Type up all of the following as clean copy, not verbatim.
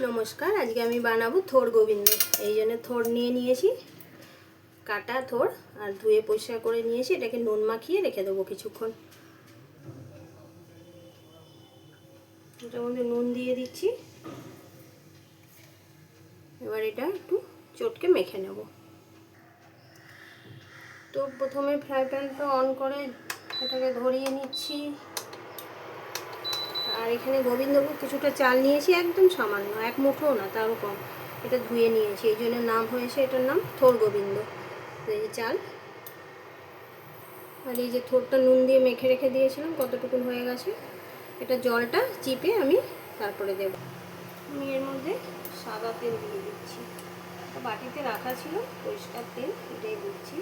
নমস্কার, আজকে আমি বানাবো থোড় গোবিন্দ। এই জন্য থোড় নিয়ে নিয়েছি, কাটা থোড়, আর ধুয়ে পরিষ্কার করে নিয়েছি। এটাকে নুন মাখিয়ে রেখে দেবো কিছুক্ষণ। এটার মধ্যে নুন দিয়ে দিচ্ছি। এবার এটা একটু চটকে মেখে নেব। তো প্রথমে ফ্রাই প্যানটা অন করে এটাকে ধরিয়ে নিচ্ছি। আর এখানে গোবিন্দভোগ কিছুটা চাল নিয়েছি, একদম সামান্য, এক মুঠোও না, তারও কম। এটা ধুয়ে নিয়েছি, এই জন্য নাম হয়েছে, এটার নাম থোড় গোবিন্দ। এই যে চাল, আর এই যে থোড়টা নুন দিয়ে মেখে রেখে দিয়েছিলাম, কতটুকুন হয়ে গেছে। এটা জলটা চিপে আমি তারপরে দেব। আমি এর মধ্যে সাদা তেল দিয়ে দিচ্ছি। বাটিতে রাখা ছিল পরিষ্কার তেল, এটাই দিচ্ছি।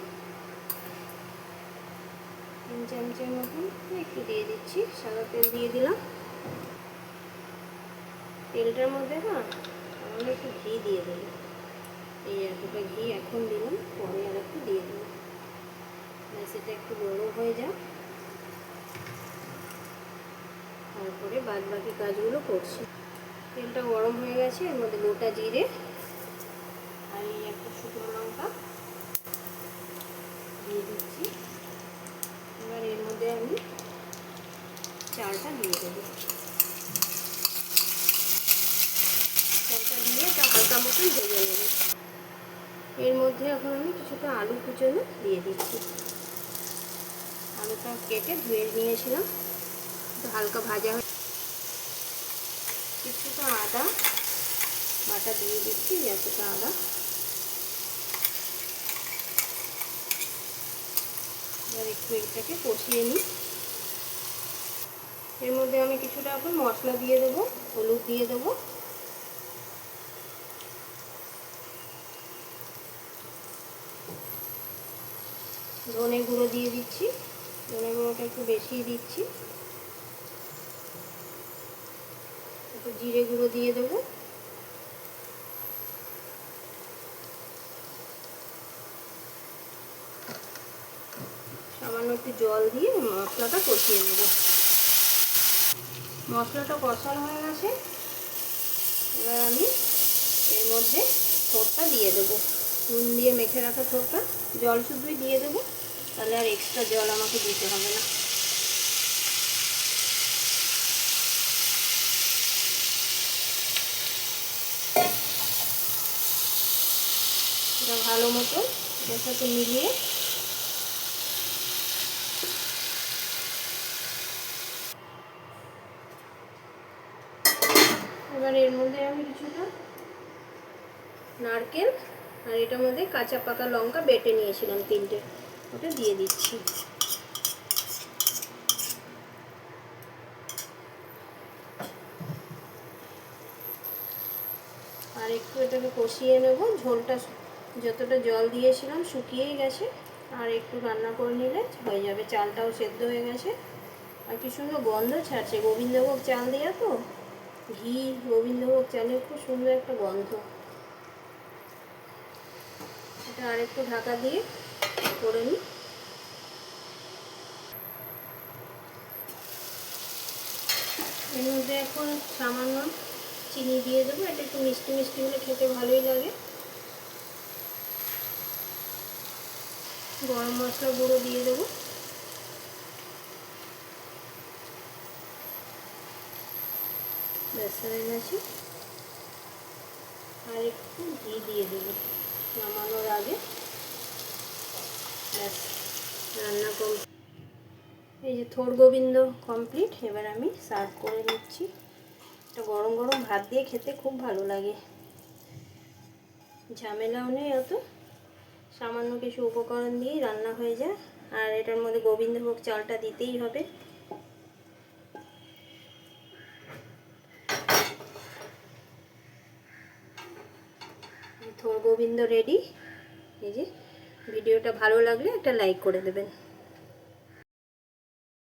3 চামচের মতন একটু দিয়ে দিচ্ছি। সাদা তেল দিয়ে দিলাম। তেলটার মধ্যে না আমি একটু ঘি দিয়ে দেবো। এই এতটা ঘি এখন দিলাম, পরে আর একটু দিয়ে দেবো। সেটা একটু গরম হয়ে যায়, তারপরে বাদ বাকি কাজগুলো করছি। তেলটা গরম হয়ে গেছে, এর মধ্যে গোটা জিরে আর এই একটা শুকনো লঙ্কা দিয়ে দিচ্ছি। এবার এর মধ্যে আমি চালটা দিয়ে দেবো। চালটা দিয়ে এটা হালকা মতন ভেজে নেব। এর মধ্যে এখন আমি কিছুটা আলু কুচনো দিয়ে দিচ্ছি। আলুটা কেটে ধুয়ে নিয়েছিলাম, হালকা ভাজা হয়ে কিছুটা আদা বাটা দিয়ে দিচ্ছি। এতটা আদা, এবার একটু এটাকে কষিয়ে নিই। এর মধ্যে আমি কিছুটা এখন মশলা দিয়ে দেবো। হলুদ দিয়ে দেবো, ধনে গুঁড়ো দিয়ে দিচ্ছি। ধনে গুঁড়োটা একটু বেশি দিচ্ছি। একটু জিরে গুঁড়ো দিয়ে দেবো। সামান্য একটু জল দিয়ে মশলাটা কষিয়ে নেব। মশলাটা কষানো হয়ে গেছে, এবার আমি এর মধ্যে থোড়টা দিয়ে দেবো। নুন দিয়ে মেখে রাখা থোড়টা জল শুধুই দিয়ে দেবো, তাহলে আর এক্সট্রা জল আমাকে দিতে হবে না। এটা ভালো মতো এর সাথে মিলিয়ে এবার এর মধ্যে আমি কিছুটা নারকেল আর এটার মধ্যে কাঁচা পাকা লঙ্কা বেটে নিয়েছিলাম 3টে, ওটা দিয়ে দিচ্ছি। আর একটু এটাকে কষিয়ে নেব। ঝোলটা যতটা জল দিয়েছিলাম শুকিয়েই গেছে, আর একটু রান্না করে নিলে হয়ে যাবে। চালটাও সেদ্ধ হয়ে গেছে, আর কি সুন্দর গন্ধ ছাড়ছে। গোবিন্দভোগ চাল দেওয়া তো, ঘি, গোবিন্দভোগ চালের খুব সুন্দর একটা গন্ধ। এটা আর একটু ঢাকা দিয়ে করে নিই। এর মধ্যে এখন সামান্য চিনি দিয়ে দেবো। এটা একটু মিষ্টি মিষ্টি হলে খেতে ভালোই লাগে। গরম মশলা গুঁড়ো দিয়ে দেবো। ব্যাস হয়ে গেছে। আর একটু ঘি দিয়ে দেবো নামানোর আগে। ব্যাস, রান্না কম। এই যে থোড় গোবিন্দ কমপ্লিট। এবার আমি সার্ভ করে নিচ্ছি। এটা গরম গরম ভাত দিয়ে খেতে খুব ভালো লাগে, ঝামেলাও নেই অত, সামান্য কিছু উপকরণ দিয়েই রান্না হয়ে যায়। আর এটার মধ্যে গোবিন্দভোগ চালটা দিতেই হবে। থোড় গোবিন্দ রেডি। এই যে, ভিডিওটা ভালো লাগলে একটা লাইক করে দেবেন।